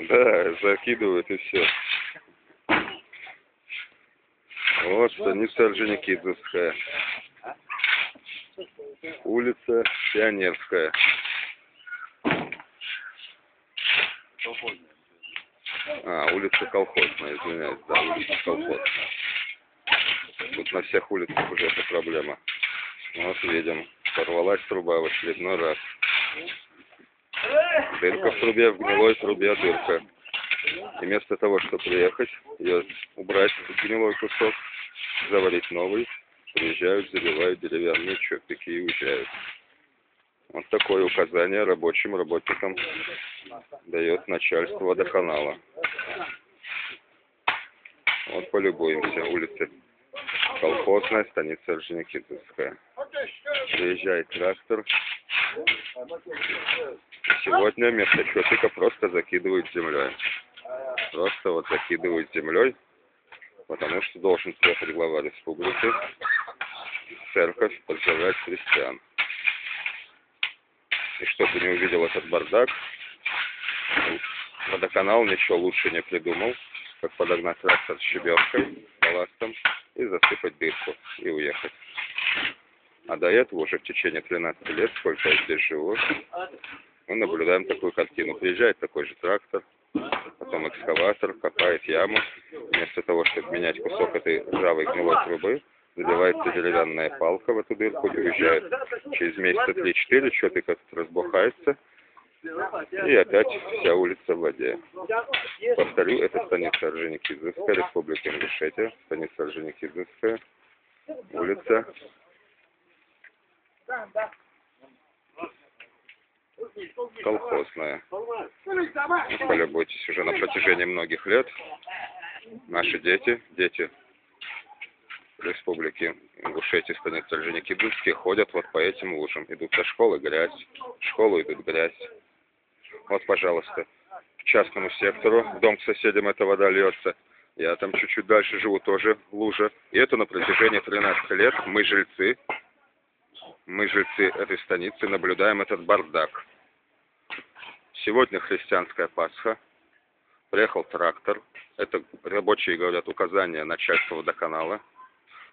Да, закидывают и все. Вот станица Орджоникидзевская. Улица Пионерская. Улица Колхозная, извиняюсь, да, улица Колхозная. Тут на всех улицах уже эта проблема. Вот видим, порвалась труба в очередной раз. Дырка в трубе, в гнилой трубе дырка. И вместо того, чтобы приехать, ее убрать, гнилой кусок, заварить новый, приезжают, заливают деревянные чопики и уезжают. Вот такое указание рабочим работникам дает начальство водоканала. Вот полюбуемся, улица Колхозная, станица Орджоникидзевская. Приезжает трактор. Сегодня вместо чопика просто закидывают землей. Просто вот закидывают землей, потому что должен приехать глава республики в церковь подзывать христиан. И чтобы не увидел этот бардак, водоканал ничего лучше не придумал, как подогнать трактор с щебенкой, балластом и засыпать дырку и уехать. А до этого уже в течение 13 лет, сколько я здесь живу, мы наблюдаем такую картину. Приезжает такой же трактор, потом экскаватор, копает яму. Вместо того, чтобы менять кусок этой ржавой гнилой трубы, заливается деревянная палка в эту дырку и уезжает. Через месяца 3-4 чопик этот разбухается, и опять вся улица в воде. Повторю, это станица Орджоникидзевская, республика Ингушетия, станица Орджоникидзевская, улица Колхозная. Полюбуйтесь, уже на протяжении многих лет наши дети республики Ингушетии, станицы Орджоникидзевские, ходят вот по этим лужам. Идут со школы грязь, в школу идут грязь. Вот, пожалуйста, к частному сектору, в дом к соседям эта вода льется. Я там чуть-чуть дальше живу, тоже лужа. И это на протяжении 13 лет мы, жильцы этой станицы, наблюдаем этот бардак. Сегодня христианская Пасха. Приехал трактор. Это рабочие говорят указания начальства водоканала.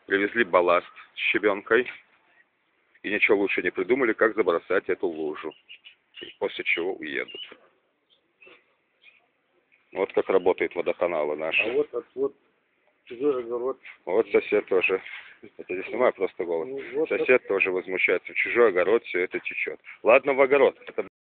Привезли балласт с щебенкой. И ничего лучше не придумали, как забросать эту лужу. После чего уедут. Вот как работает водоканалы наши. А вот чужой огород. Вот сосед тоже. Это не снимаю, просто голос. Сосед тоже возмущается. В чужой огород все это течет. Ладно, в огород. Это